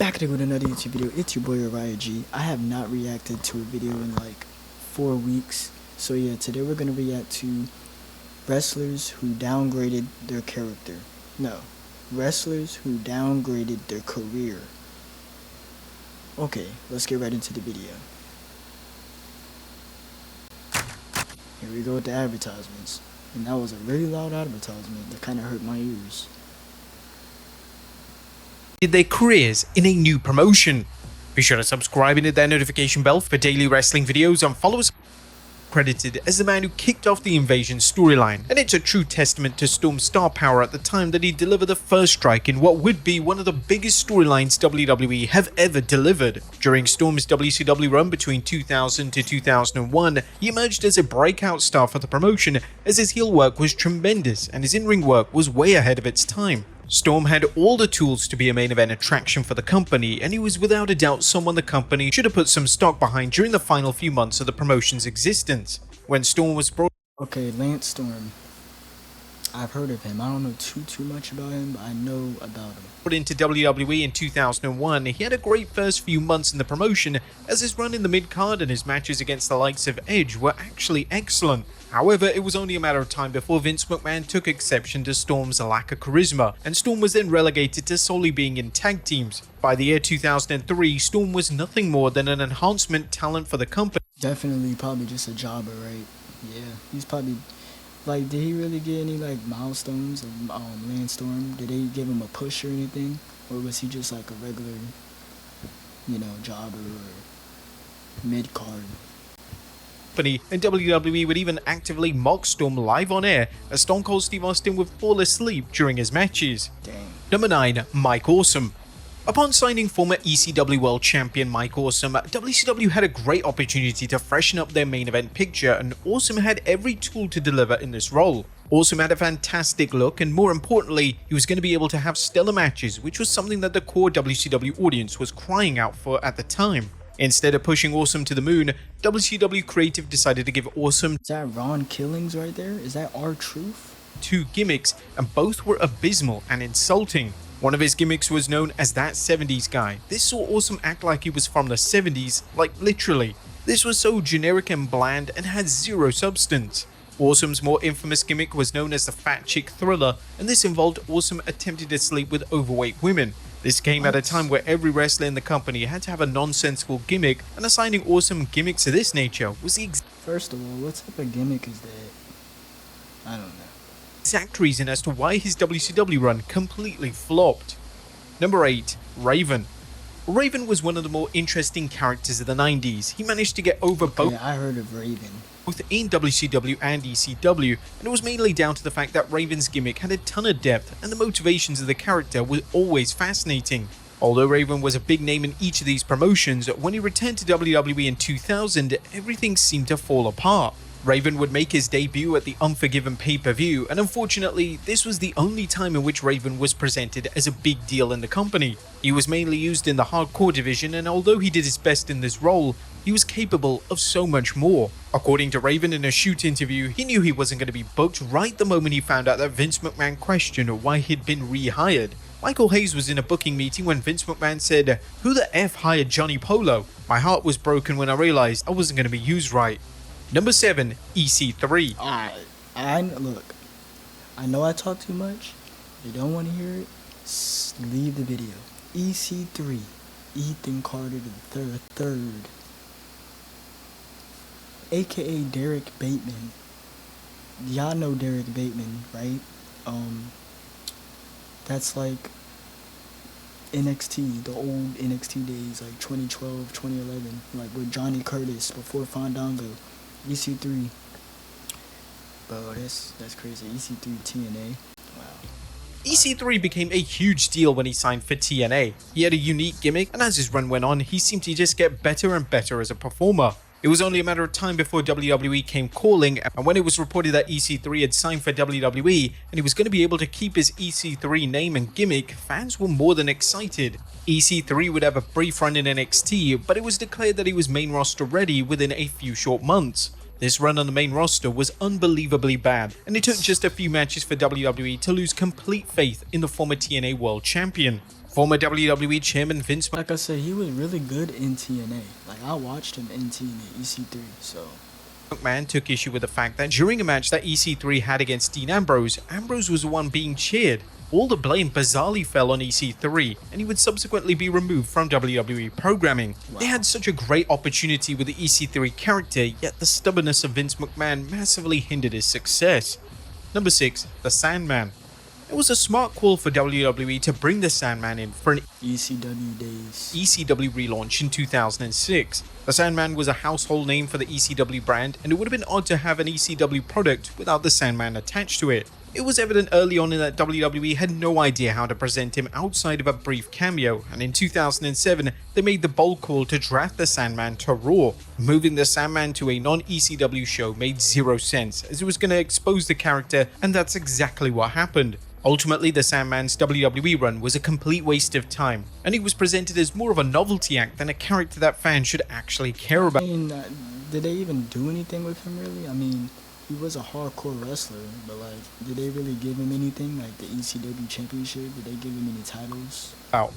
Back again with another YouTube video. It's your boy Uriah G. I have not reacted to a video in like 4 weeks. So yeah, today we're gonna react to wrestlers who downgraded their character. No, wrestlers who downgraded their career. Okay, let's get right into the video. Here we go with the advertisements. And that was a really loud advertisement that kind of hurt my ears. Their careers in a new promotion. Be sure to subscribe and hit that notification bell for daily wrestling videos and follow us. Credited as the man who kicked off the Invasion storyline, and it's a true testament to Storm's star power at the time that he delivered the first strike in what would be one of the biggest storylines WWE have ever delivered. During Storm's WCW run between 2000 to 2001, he emerged as a breakout star for the promotion as his heel work was tremendous and his in-ring work was way ahead of its time. Storm had all the tools to be a main event attraction for the company, and he was without a doubt someone the company should have put some stock behind during the final few months of the promotion's existence. When Storm was brought... Okay, Lance Storm. I've heard of him. I don't know too much about him, but I know about him. Into WWE in 2001, he had a great first few months in the promotion, as his run in the mid-card and his matches against the likes of Edge were actually excellent. However, it was only a matter of time before Vince McMahon took exception to Storm's lack of charisma, and Storm was then relegated to solely being in tag teams. By the year 2003, Storm was nothing more than an enhancement talent for the company. Definitely probably just a jobber, right? Yeah, he's probably... Like, did he really get any, like, milestones of Lance Storm? Did they give him a push or anything? Or was he just, like, a regular, you know, jobber or mid-card? And WWE would even actively mock Storm live on air, as Stone Cold Steve Austin would fall asleep during his matches. Dang. Number 9. Mike Awesome. Upon signing former ECW World Champion Mike Awesome, WCW had a great opportunity to freshen up their main event picture, and Awesome had every tool to deliver in this role. Awesome had a fantastic look, and more importantly, he was going to be able to have stellar matches, which was something that the core WCW audience was crying out for at the time. Instead of pushing Awesome to the moon, WCW Creative decided to give Awesome... Is that Ron Killings right there? Is that R-Truth? 2 gimmicks, and both were abysmal and insulting. One of his gimmicks was known as that 70s guy. This saw Awesome act like he was from the 70s, like literally. This was so generic and bland and had zero substance. Awesome's more infamous gimmick was known as the Fat Chick Thriller, and this involved Awesome attempting to sleep with overweight women. This came at a time where every wrestler in the company had to have a nonsensical gimmick, and assigning Awesome gimmicks of this nature was the First of all, what type of gimmick is that? I don't know. Exact reason as to why his WCW run completely flopped. Number 8. Raven. Raven was one of the more interesting characters of the 90s. He managed to get over both... Yeah, I heard of Raven. Both in WCW and ECW, and it was mainly down to the fact that Raven's gimmick had a ton of depth, and the motivations of the character were always fascinating. Although Raven was a big name in each of these promotions, when he returned to WWE in 2000, everything seemed to fall apart. Raven would make his debut at the Unforgiven pay-per-view, and unfortunately, this was the only time in which Raven was presented as a big deal in the company. He was mainly used in the hardcore division, and although he did his best in this role, he was capable of so much more. According to Raven in a shoot interview, he knew he wasn't going to be booked right the moment he found out that Vince McMahon questioned why he'd been rehired. Michael Hayes was in a booking meeting when Vince McMahon said, "Who the F hired Johnny Polo? My heart was broken when I realized I wasn't going to be used right." Number 7. EC3. Look, I know I talk too much. If you don't want to hear it, leave the video. EC3. Ethan Carter the third. AKA Derek Bateman. Y'all know Derek Bateman, right? That's like NXT, the old NXT days, like 2012, 2011, like with Johnny Curtis before Fandango. EC3, bro, that's crazy. EC3 TNA, wow. EC3 became a huge deal when he signed for TNA. He had a unique gimmick, and as his run went on, he seemed to just get better and better as a performer. It was only a matter of time before WWE came calling, and when it was reported that EC3 had signed for WWE and he was going to be able to keep his EC3 name and gimmick, fans were more than excited. EC3 would have a brief run in NXT, but it was declared that he was main roster ready within a few short months. This run on the main roster was unbelievably bad, and it took just a few matches for WWE to lose complete faith in the former TNA World Champion. Former WWE Chairman Vince Like I said, he was really good in TNA. Like, I watched him in TNA, EC3, so... McMahon took issue with the fact that during a match that EC3 had against Dean Ambrose, Ambrose was the one being cheered. All the blame bizarrely fell on EC3, and he would subsequently be removed from WWE programming. Wow. They had such a great opportunity with the EC3 character, yet the stubbornness of Vince McMahon massively hindered his success. Number 6. The Sandman. It was a smart call for WWE to bring the Sandman in for an ECW days. ECW relaunch in 2006. The Sandman was a household name for the ECW brand, and it would have been odd to have an ECW product without the Sandman attached to it. It was evident early on that WWE had no idea how to present him outside of a brief cameo, and in 2007 they made the bold call to draft the Sandman to Raw. Moving the Sandman to a non-ECW show made zero sense, as it was going to expose the character, and that's exactly what happened. Ultimately, the Sandman's WWE run was a complete waste of time, and he was presented as more of a novelty act than a character that fans should actually care about. I mean, did they even do anything with him, really? I mean, he was a hardcore wrestler, but, like, did they really give him anything? Like, the ECW Championship? Did they give him any titles? Wow.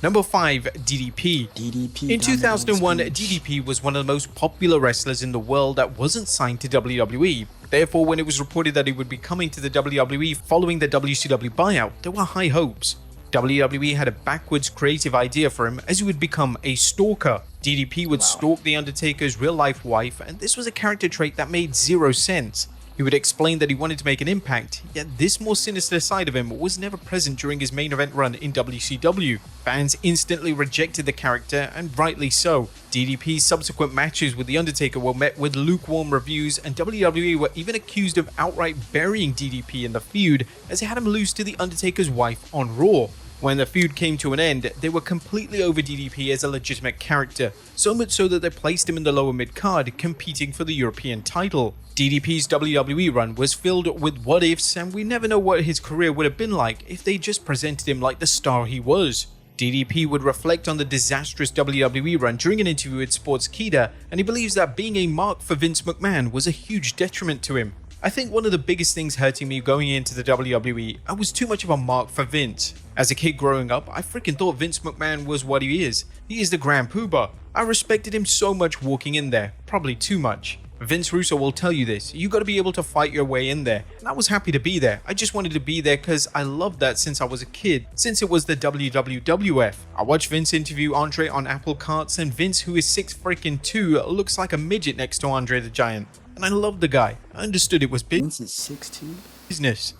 Number 5. DDP. DDP. In 2001, DDP was one of the most popular wrestlers in the world that wasn't signed to WWE. Therefore, when it was reported that he would be coming to the WWE following the WCW buyout, there were high hopes. WWE had a backwards creative idea for him, as he would become a stalker. DDP would stalk The Undertaker's real-life wife, and this was a character trait that made zero sense. He would explain that he wanted to make an impact, yet this more sinister side of him was never present during his main event run in WCW. Fans instantly rejected the character, and rightly so. DDP's subsequent matches with The Undertaker were met with lukewarm reviews, and WWE were even accused of outright burying DDP in the feud, as they had him lose to The Undertaker's wife on Raw. When the feud came to an end, they were completely over DDP as a legitimate character, so much so that they placed him in the lower mid-card, competing for the European title. DDP's WWE run was filled with what-ifs, and we never know what his career would have been like if they just presented him like the star he was. DDP would reflect on the disastrous WWE run during an interview with Sportskeeda, and he believes that being a mark for Vince McMahon was a huge detriment to him. I think one of the biggest things hurting me going into the WWE, I was too much of a mark for Vince. As a kid growing up, I freaking thought Vince McMahon was what he is. He is the Grand Poobah. I respected him so much walking in there, probably too much. Vince Russo will tell you this, you gotta be able to fight your way in there, and I was happy to be there. I just wanted to be there because I loved that since I was a kid, since it was the WWF. I watched Vince interview Andre on Apple Carts, and Vince, who is 6'2", looks like a midget next to Andre the Giant. And I loved the guy. I understood it was Vince is 6'2"? Business.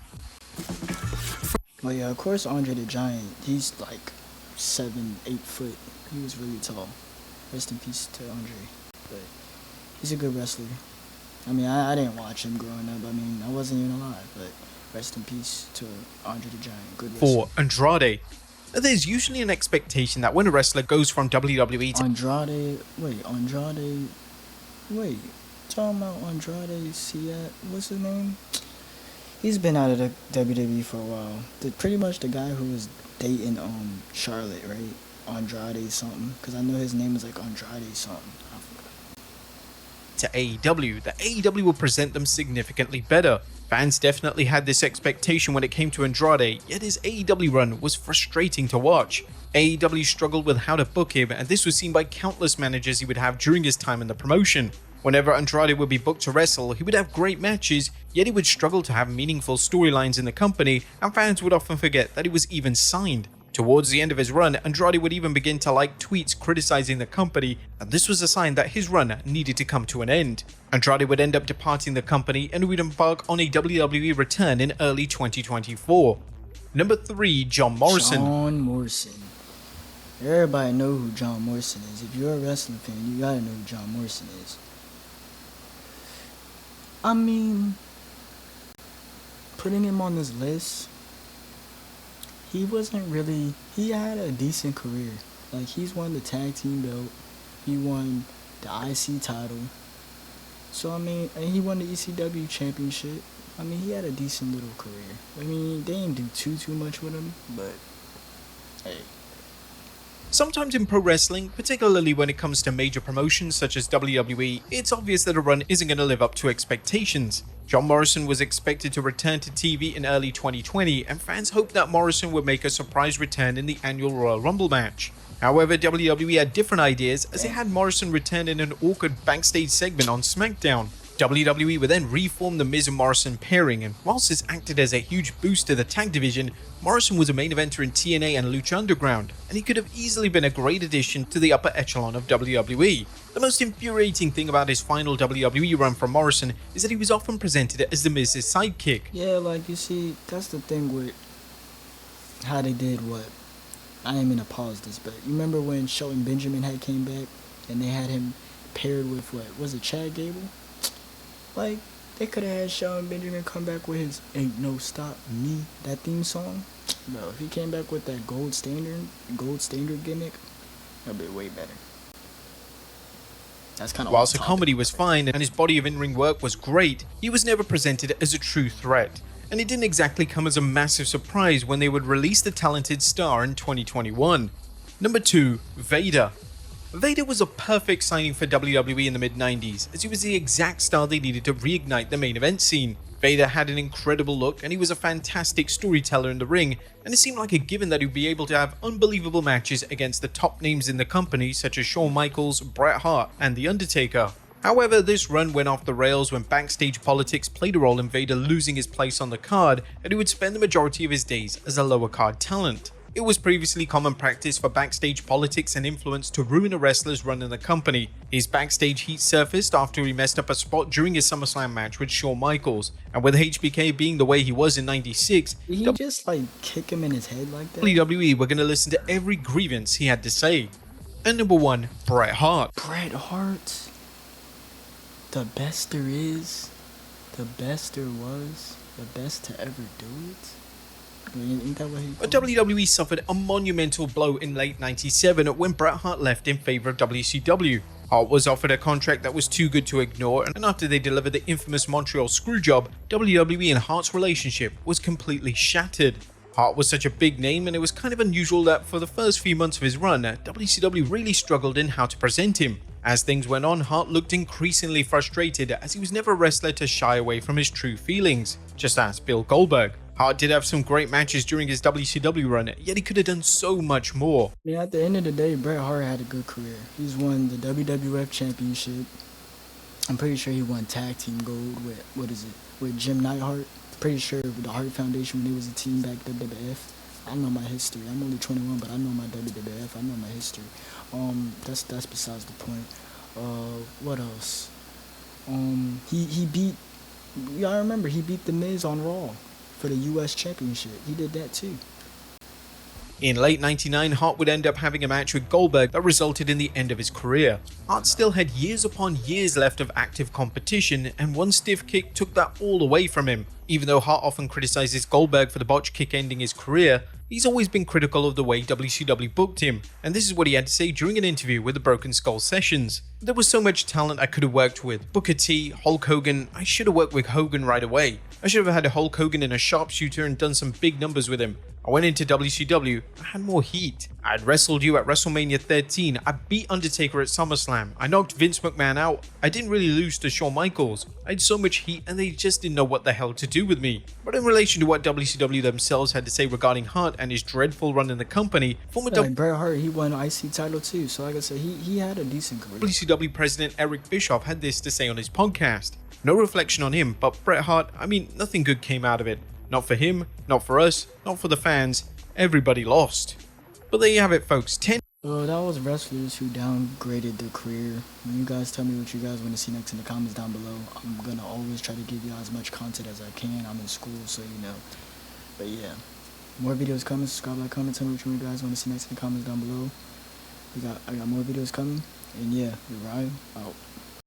Well, yeah, of course, Andre the Giant, he's like 7-8 foot. He was really tall. Rest in peace to Andre. But he's a good wrestler. I mean, I didn't watch him growing up. I mean, I wasn't even alive. But rest in peace to Andre the Giant. Good wrestler. 4. Andrade. There's usually an expectation that when a wrestler goes from WWE to Andrade. Talking about Andrade, what's his name? He's been out of the WWE for a while. Pretty much the guy who was dating Charlotte, right? Andrade something. Because I know his name is like Andrade something. I forgot. To AEW, the AEW will present them significantly better. Fans definitely had this expectation when it came to Andrade, yet his AEW run was frustrating to watch. AEW struggled with how to book him, and this was seen by countless managers he would have during his time in the promotion. Whenever Andrade would be booked to wrestle, he would have great matches, yet he would struggle to have meaningful storylines in the company, and fans would often forget that he was even signed. Towards the end of his run, Andrade would even begin to like tweets criticizing the company, and this was a sign that his run needed to come to an end. Andrade would end up departing the company and would embark on a WWE return in early 2024. Number 3. John Morrison. John Morrison. Everybody know who John Morrison is. If you're a wrestling fan, you gotta know who John Morrison is. I mean, putting him on this list, he had a decent career. Like, he's won the tag team belt, he won the IC title, so I mean, and he won the ECW championship. I mean, he had a decent little career. I mean, they didn't do too much with him, but hey. Sometimes in pro wrestling, particularly when it comes to major promotions such as WWE, it's obvious that a run isn't going to live up to expectations. John Morrison was expected to return to TV in early 2020, and fans hoped that Morrison would make a surprise return in the annual Royal Rumble match. However, WWE had different ideas, as they had Morrison return in an awkward backstage segment on SmackDown. WWE would then reform the Miz and Morrison pairing, and whilst this acted as a huge boost to the tag division, Morrison was a main eventer in TNA and Lucha Underground, and he could have easily been a great addition to the upper echelon of WWE. The most infuriating thing about his final WWE run for Morrison is that he was often presented as the Miz's sidekick. Yeah, like, you see, that's the thing with how they did what. I didn't mean to pause this, but you remember when Shelton Benjamin had came back, and they had him paired with, what, was it Chad Gable? Like, they could have had Shelton Benjamin come back with his Ain't No Stop Me, that theme song. Bro, if he came back with that gold standard gimmick, that'd be way better. That's kind of Whilst the comedy was fine and his body of in-ring work was great, he was never presented as a true threat. And it didn't exactly come as a massive surprise when they would release the talented star in 2021. Number 2, Vader. Vader was a perfect signing for WWE in the mid-90s, as he was the exact star they needed to reignite the main event scene. Vader had an incredible look, and he was a fantastic storyteller in the ring, and it seemed like a given that he would be able to have unbelievable matches against the top names in the company such as Shawn Michaels, Bret Hart, and The Undertaker. However, this run went off the rails when backstage politics played a role in Vader losing his place on the card, and he would spend the majority of his days as a lower card talent. It was previously common practice for backstage politics and influence to ruin a wrestler's run in the company. His backstage heat surfaced after he messed up a spot during his SummerSlam match with Shawn Michaels, and with HBK being the way he was in '96, did he just like kick him in his head like that? WWE were going to listen to every grievance he had to say. And number 1, Bret Hart. Bret Hart, the best there is, the best there was, the best to ever do it. Ain't that what he But WWE suffered a monumental blow in late '97 when Bret Hart left in favor of WCW. Hart was offered a contract that was too good to ignore, and after they delivered the infamous Montreal Screwjob, WWE and Hart's relationship was completely shattered. Hart was such a big name, and it was kind of unusual that for the first few months of his run, WCW really struggled in how to present him. As things went on, Hart looked increasingly frustrated, as he was never a wrestler to shy away from his true feelings. Just ask Bill Goldberg. Hart did have some great matches during his WCW run, yet he could have done so much more. Yeah, at the end of the day, Bret Hart had a good career. He's won the WWF Championship. I'm pretty sure he won Tag Team Gold with, with Jim Neidhart. Pretty sure with the Hart Foundation when he was a team back WWF. I know my history. I'm only 21, but I know my WWF. I know my history. That's besides the point. What else? He beat. I remember he beat The Miz on Raw for the U.S. Championship. He did that too. In late '99, Hart would end up having a match with Goldberg that resulted in the end of his career. Hart still had years upon years left of active competition, and one stiff kick took that all away from him. Even though Hart often criticizes Goldberg for the botch kick ending his career, he's always been critical of the way WCW booked him, and this is what he had to say during an interview with the Broken Skull Sessions. There was so much talent I could have worked with. Booker T, Hulk Hogan. I should have worked with Hogan right away. I should have had a Hulk Hogan in a sharpshooter and done some big numbers with him. I went into WCW, I had more heat. I had wrestled you at WrestleMania 13, I beat Undertaker at SummerSlam, I knocked Vince McMahon out, I didn't really lose to Shawn Michaels. I had so much heat and they just didn't know what the hell to do with me. But in relation to what WCW themselves had to say regarding Hart and his dreadful run in the company, former Bret Hart, he won an IC title too, so like I said, he had a decent career. WCW President Eric Bischoff had this to say on his podcast. No reflection on him, but Bret Hart, nothing good came out of it. Not for him, not for us, not for the fans. Everybody lost. But there you have it, folks. That was wrestlers who downgraded their career. You guys tell me what you guys want to see next in the comments down below. I'm going to always try to give you as much content as I can. I'm in school, so you know. But yeah, more videos coming. Subscribe, like, comment. Tell me what you guys want to see next in the comments down below. I got more videos coming. And yeah, we're out.